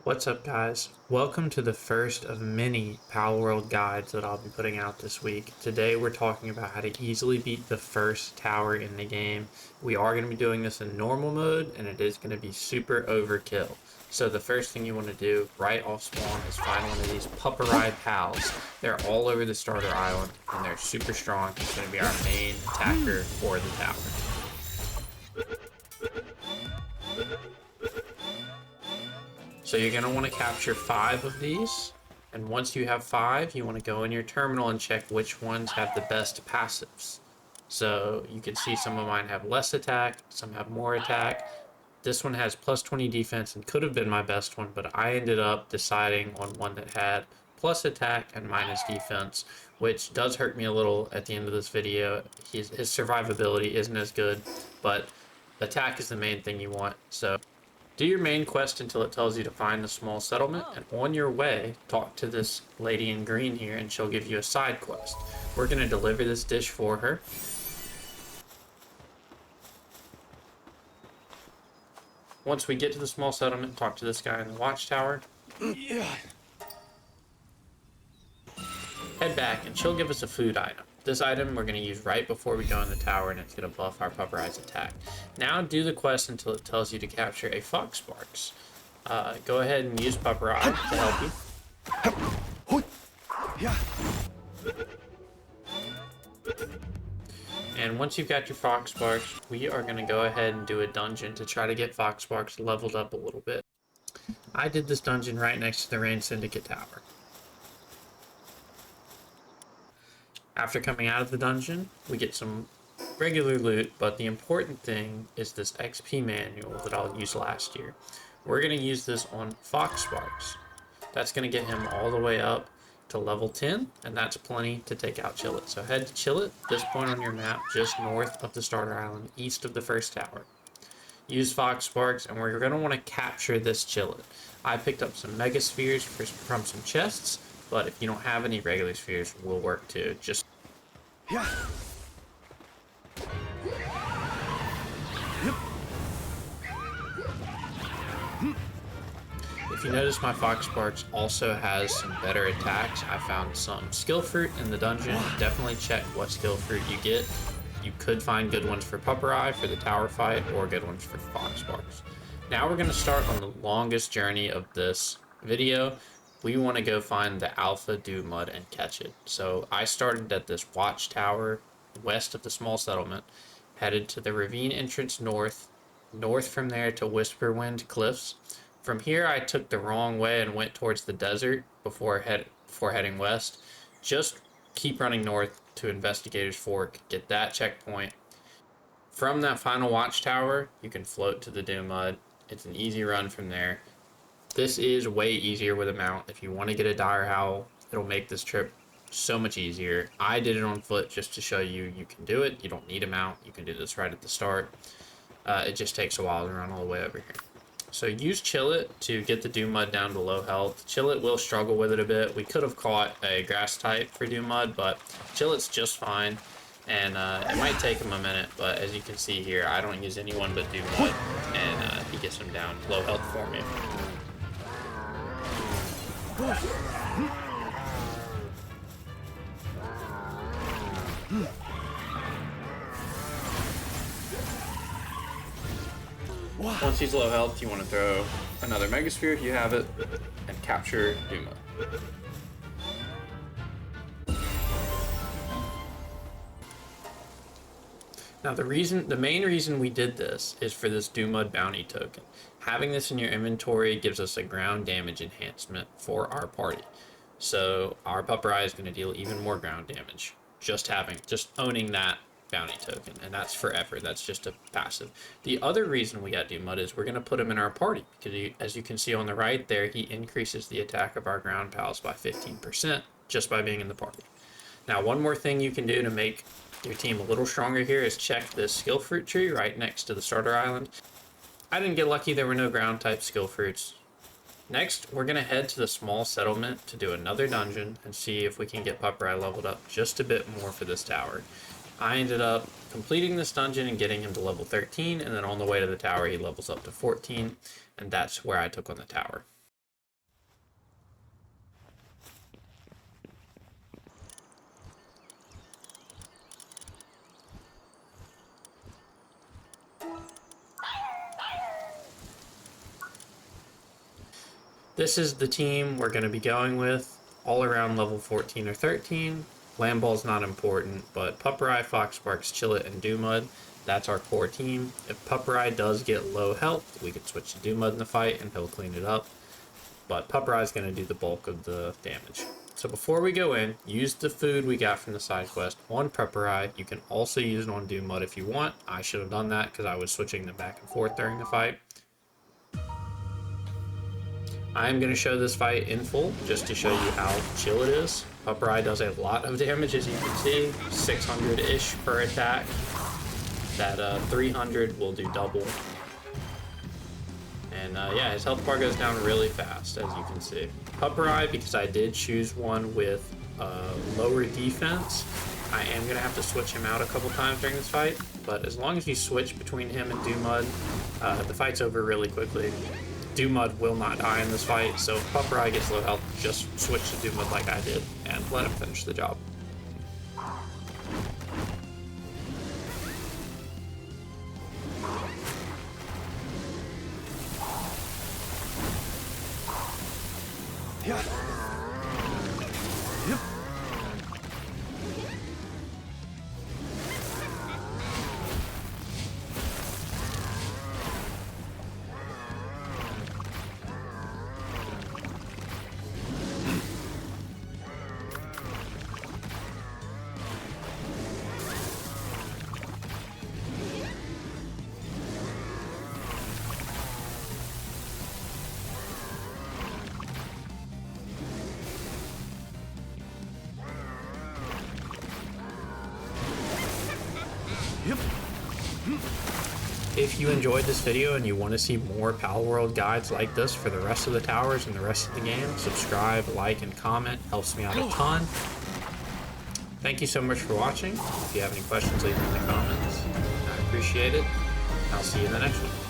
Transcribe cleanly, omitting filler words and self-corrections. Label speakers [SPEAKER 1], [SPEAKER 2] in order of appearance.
[SPEAKER 1] What's up, guys? Welcome to the first of many Palworld guides that I'll be putting out this week. Today we're talking about how to easily beat the first tower in the game. We are going to be doing this in normal mode, and it is going to be super overkill. So the first thing you want to do right off spawn is find one of these Pupperai pals. They're all over the starter island, and they're super strong. It's going to be our main attacker for the tower. So you're going to want to capture 5 of these, and once you have 5, you want to go in your terminal and check which ones have the best passives. So you can see some of mine have less attack, some have more attack. This one has plus 20 defense and could have been my best one, but I ended up deciding on one that had plus attack and minus defense, which does hurt me a little at the end of this video. His survivability isn't as good, but attack is the main thing you want. So do your main quest until it tells you to find the small settlement, and on your way, talk to this lady in green here, and she'll give you a side quest. We're going to deliver this dish for her. Once we get to the small settlement, talk to this guy in the watchtower. Yeah. Head back, and she'll give us a food item. This item we're going to use right before we go in the tower, and it's going to buff our Pupperai's attack. Now do the quest until it tells you to capture a Foxparks. Go ahead and use Pupperai to help you. And once you've got your Foxparks, we are going to go ahead and do a dungeon to try to get Foxparks leveled up a little bit. I did this dungeon right next to the Rayne Syndicate tower. After coming out of the dungeon, we get some regular loot, but the important thing is this XP manual that I'll use last year. We're going to use this on Foxparks. That's going to get him all the way up to level 10, and that's plenty to take out Chillet. So head to Chillet, this point on your map, just north of the starter island, east of the first tower. Use Foxparks, and we're going to want to capture this Chillet. I picked up some Mega Spheres from some chests, but if you don't have any, regular spheres will work too. Just yeah. If you notice, my Foxparks also has some better attacks. I found some skill fruit in the dungeon. Definitely check what skill fruit you get. You could find good ones for Pupperai for the tower fight, or good ones for Foxparks. Now we're going to start on the longest journey of this video. We want to go find the Alpha Dumud and catch it. So I started at this watchtower west of the small settlement, headed to the ravine entrance north from there to Whisperwind Cliffs. From here I took the wrong way and went towards the desert before heading west. Just keep running north to Investigator's Fork, get that checkpoint. From that final watchtower, you can float to the Dumud. It's an easy run from there. This is way easier with a mount. If you want to get a dire howl, it'll make this trip so much easier. I did it on foot just to show you can do it. You don't need a mount. You can do this right at the start. It just takes a while to run all the way over here. So use Chillet to get the Dumud down to low health. Chillet will struggle with it a bit. We could have caught a grass type for Dumud, but Chillet's just fine. And it might take him a minute, but as you can see here, I don't use anyone but Dumud, and he gets him down to low health for me. Once he's low health, you want to throw another Mega Sphere if you have it, and capture Dumud. Now the main reason we did this is for this Dumud bounty token. Having this in your inventory gives us a ground damage enhancement for our party. So our Pupperai is going to deal even more ground damage. Just owning that bounty token, and that's forever. That's just a passive. The other reason we got Dumud is we're going to put him in our party, because as you can see on the right there, he increases the attack of our ground pals by 15% just by being in the party. Now one more thing you can do to make your team a little stronger here is check this skill fruit tree right next to the starter island. I didn't get lucky, there were no ground type skill fruits. Next, we're going to head to the small settlement to do another dungeon and see if we can get Pupperai leveled up just a bit more for this tower. I ended up completing this dungeon and getting him to level 13, and then on the way to the tower he levels up to 14, and that's where I took on the tower. This is the team we're going to be going with, all around level 14 or 13. Land Ball's not important, but Pupperai, Foxparks, Chillet, and Dumud, that's our core team. If Pupperai does get low health, we could switch to Dumud in the fight and he'll clean it up. But Pupperai is going to do the bulk of the damage. So before we go in, use the food we got from the side quest on Pupperai. You can also use it on Dumud if you want. I should have done that because I was switching them back and forth during the fight. I am going to show this fight in full just to show you how chill it is. Pupperai does a lot of damage, as you can see, 600-ish per attack. That 300 will do double. And yeah, his health bar goes down really fast, as you can see. Pupperai, because I did choose one with lower defense, I am going to have to switch him out a couple times during this fight. But as long as you switch between him and Dumud, the fight's over really quickly. Dumud will not die in this fight, so if Pupperai gets low health, just switch to Dumud like I did, and let him finish the job.
[SPEAKER 2] Yeah. Yep.
[SPEAKER 1] If you enjoyed this video and you want to see more Palworld guides like this for the rest of the towers and the rest of the game, subscribe, like, and comment. Helps me out a ton. Thank you so much for watching. If you have any questions, leave them in the comments. I appreciate it. I'll see you in the next one.